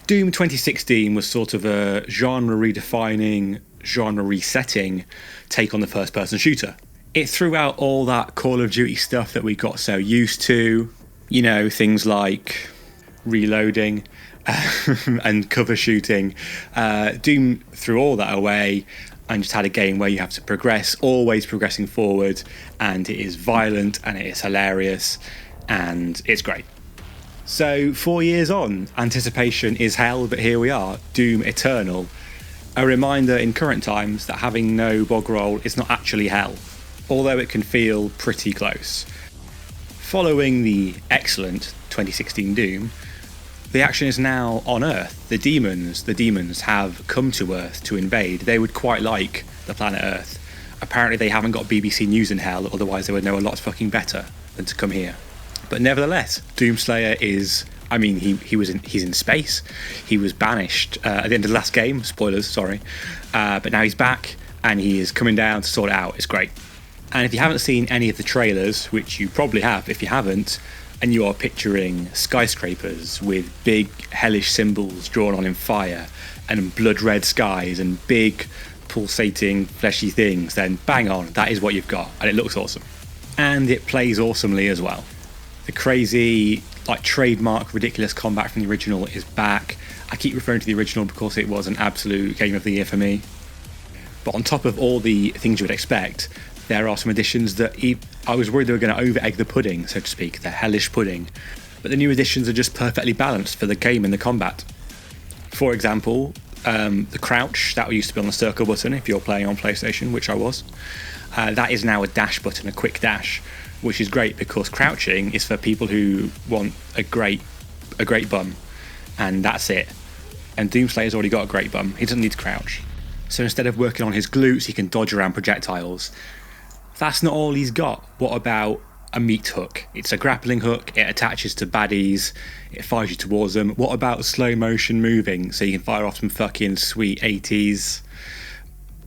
Doom 2016 was sort of a genre redefining, genre resetting take on the first person shooter. It threw out all that Call of Duty stuff that we got so used to, you know, things like reloading and cover shooting. Doom threw all that away and just had a game where you have to progress, always progressing forward, and it is violent and it is hilarious and it's great. So 4 years on, anticipation is hell, but here we are, Doom Eternal. A reminder in current times that having no bog roll is not actually hell, although it can feel pretty close. Following the excellent 2016 Doom, the action is now on Earth. The demons have come to Earth to invade. They would quite like the planet Earth. Apparently they haven't got BBC News in hell, otherwise they would know a lot fucking better than to come here. But nevertheless, Doomslayer is, I mean, he's in space. He was banished at the end of the last game, spoilers, sorry. But now he's back and he is coming down to sort it out. It's great. And if you haven't seen any of the trailers, which you probably have if you haven't, and you are picturing skyscrapers with big hellish symbols drawn on in fire and blood red skies and big pulsating fleshy things, then bang on, that is what you've got, and it looks awesome. And it plays awesomely as well. The crazy, like, trademark ridiculous combat from the original is back. I keep referring to the original because it was an absolute game of the year for me. But on top of all the things you would expect, there are some additions that I was worried they were going to over-egg the pudding, so to speak, the hellish pudding. But the new additions are just perfectly balanced for the game and the combat. For example, the crouch, that used to be on the circle button if you're playing on PlayStation, which I was. That is now a dash button, a quick dash, which is great because crouching is for people who want a great bum, and that's it. And Doomslayer's already got a great bum, he doesn't need to crouch. So instead of working on his glutes, he can dodge around projectiles. That's not all he's got. What about a meat hook? It's a grappling hook, it attaches to baddies, it fires you towards them. What about slow motion moving, so you can fire off some fucking sweet 80s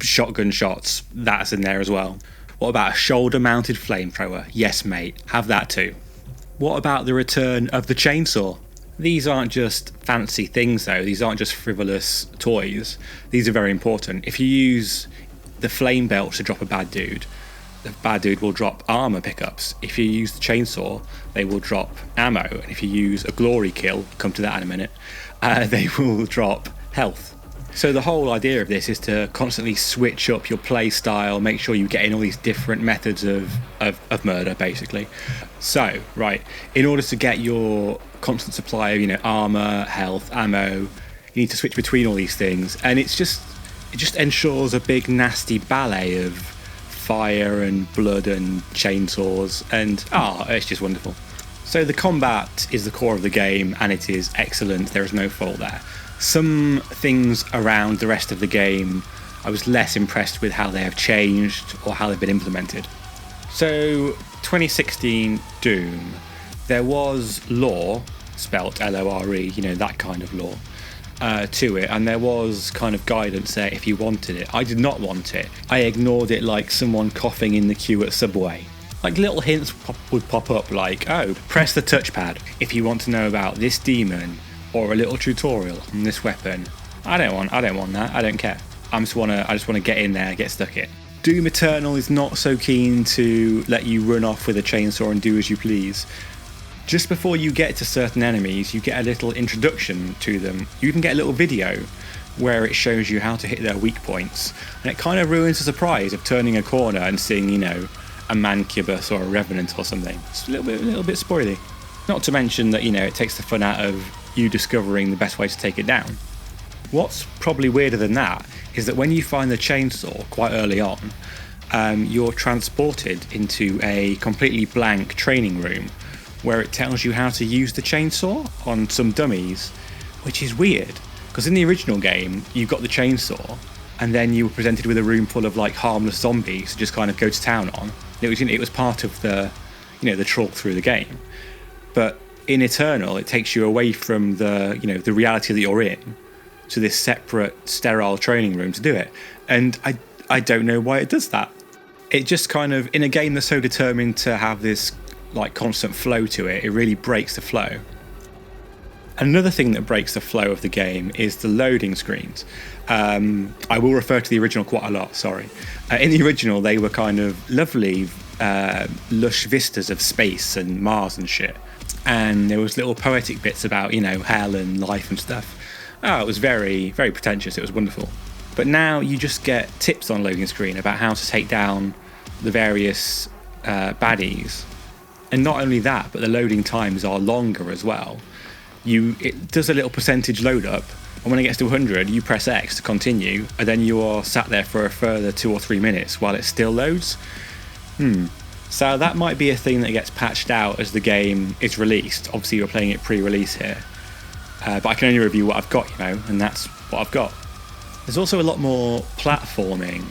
shotgun shots? That's in there as well. What about a shoulder mounted flamethrower? Yes mate, have that too. What about the return of the chainsaw? These aren't just fancy things though, these aren't just frivolous toys. These are very important. If you use the flame belt to drop a bad dude, the bad dude will drop armor pickups. If you use the chainsaw, they will drop ammo. And if you use a glory kill, come to that in a minute, they will drop health. So the whole idea of this is to constantly switch up your play style, make sure you get in all these different methods of murder, basically. So, right, in order to get your constant supply of, armor, health, ammo, you need to switch between all these things. And it just ensures a big nasty ballet of fire and blood and chainsaws, and it's just wonderful. So the combat is the core of the game and it is excellent, there is no fault there. Some things around the rest of the game I was less impressed with how they have changed or how they've been implemented. So 2016 Doom, there was lore, spelt L-O-R-E, that kind of lore, to it, and there was kind of guidance there if you wanted it. I did not want it. I ignored it like someone coughing in the queue at Subway. Like little hints would pop up like, oh, press the touchpad if you want to know about this demon, or a little tutorial on this weapon. I don't want that, I don't care. I just want to get in there, get stuck in. Doom Eternal is not so keen to let you run off with a chainsaw and do as you please. Just before you get to certain enemies, you get a little introduction to them. You even get a little video where it shows you how to hit their weak points. And it kind of ruins the surprise of turning a corner and seeing, a mancubus or a revenant or something. It's a little bit spoily. Not to mention that, it takes the fun out of you discovering the best way to take it down. What's probably weirder than that is that when you find the chainsaw quite early on, you're transported into a completely blank training room where it tells you how to use the chainsaw on some dummies, which is weird, because in the original game you got the chainsaw and then you were presented with a room full of like harmless zombies to just kind of go to town on. It was part of the the trawl through the game. But in Eternal it takes you away from the the reality that you're in to this separate sterile training room to do it, and I don't know why it does that. It just kind of, in a game that's so determined to have this like constant flow to it, it really breaks the flow. Another thing that breaks the flow of the game is the loading screens. I will refer to the original quite a lot, sorry. In the original, they were kind of lovely, lush vistas of space and Mars and shit. And there was little poetic bits about, hell and life and stuff. Oh, it was very, very pretentious. It was wonderful. But now you just get tips on loading screen about how to take down the various baddies. And not only that, but the loading times are longer as well. It does a little percentage load up, and when it gets to 100, you press X to continue, and then you are sat there for a further 2 or 3 minutes while it still loads. So that might be a thing that gets patched out as the game is released. Obviously, you're playing it pre-release here. But I can only review what I've got, and that's what I've got. There's also a lot more platforming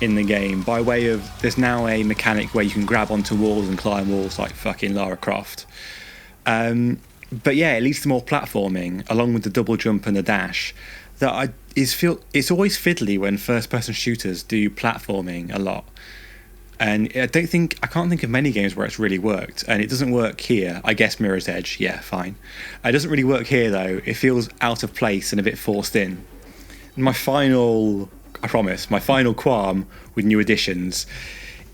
in the game by way of, there's now a mechanic where you can grab onto walls and climb walls like fucking Lara Croft. But yeah, it leads to more platforming, along with the double jump and the dash. It's always fiddly when first-person shooters do platforming a lot. And I can't think of many games where it's really worked. And it doesn't work here. I guess Mirror's Edge, yeah, fine. It doesn't really work here, though. It feels out of place and a bit forced in. My final qualm with new additions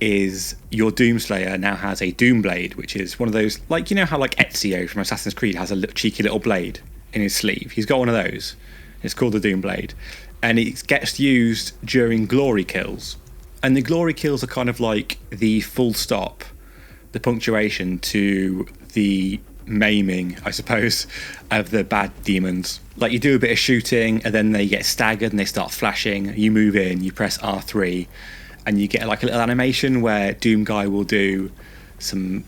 is your Doomslayer now has a Doom Blade, which is one of those, how Ezio from Assassin's Creed has a cheeky little blade in his sleeve. He's got one of those. It's called the Doom Blade. And it gets used during glory kills. And the glory kills are kind of like the full stop, the punctuation to the maiming, I suppose, of the bad demons. Like, you do a bit of shooting, and then they get staggered and they start flashing. You move in, you press R3, and you get like a little animation where Doom Guy will do some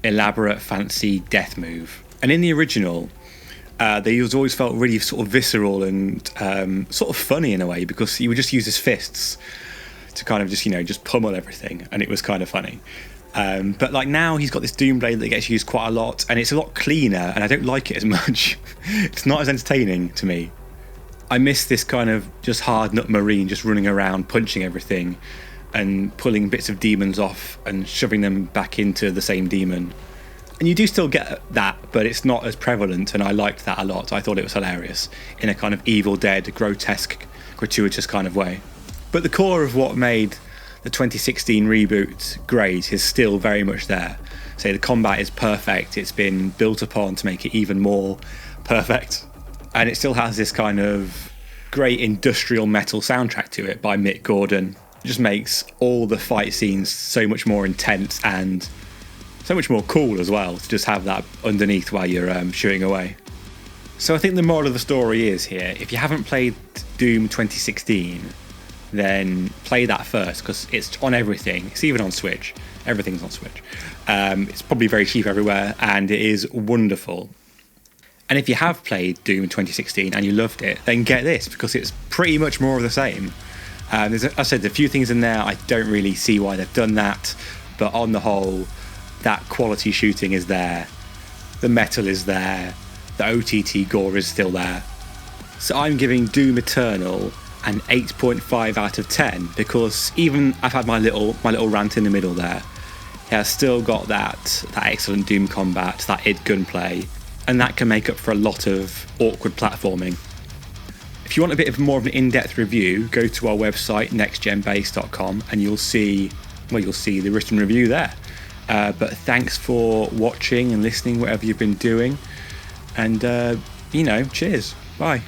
elaborate, fancy death move. And in the original, they always felt really sort of visceral and sort of funny in a way, because he would just use his fists to kind of just pummel everything, and it was kind of funny. But like now he's got this Doom Blade that gets used quite a lot, and it's a lot cleaner, and I don't like it as much. It's not as entertaining to me. I miss this kind of just hard nut marine just running around punching everything and pulling bits of demons off and shoving them back into the same demon. And you do still get that, but it's not as prevalent, and I liked that a lot. I thought it was hilarious in a kind of Evil Dead, grotesque, gratuitous kind of way. But the core of what made the 2016 reboot great is still very much there. So the combat is perfect. It's been built upon to make it even more perfect. And it still has this kind of great industrial metal soundtrack to it by Mick Gordon. It just makes all the fight scenes so much more intense and so much more cool as well, to just have that underneath while you're shooting away. So I think the moral of the story is here, if you haven't played Doom 2016, then play that first, because it's on everything. It's even on Switch. Everything's on Switch. It's probably very cheap everywhere, and it is wonderful. And if you have played Doom 2016 and you loved it, then get this, because it's pretty much more of the same. As I said, a few things in there, I don't really see why they've done that, but on the whole, that quality shooting is there. The metal is there. The OTT gore is still there. So I'm giving Doom Eternal an 8.5 out of 10, because even I've had my little rant in the middle there, it has still got that excellent Doom combat, that id gunplay, and that can make up for a lot of awkward platforming. If you want a bit more of an in-depth review, go to our website nextgenbase.com and you'll see the written review there. But thanks for watching and listening, whatever you've been doing, and cheers, bye.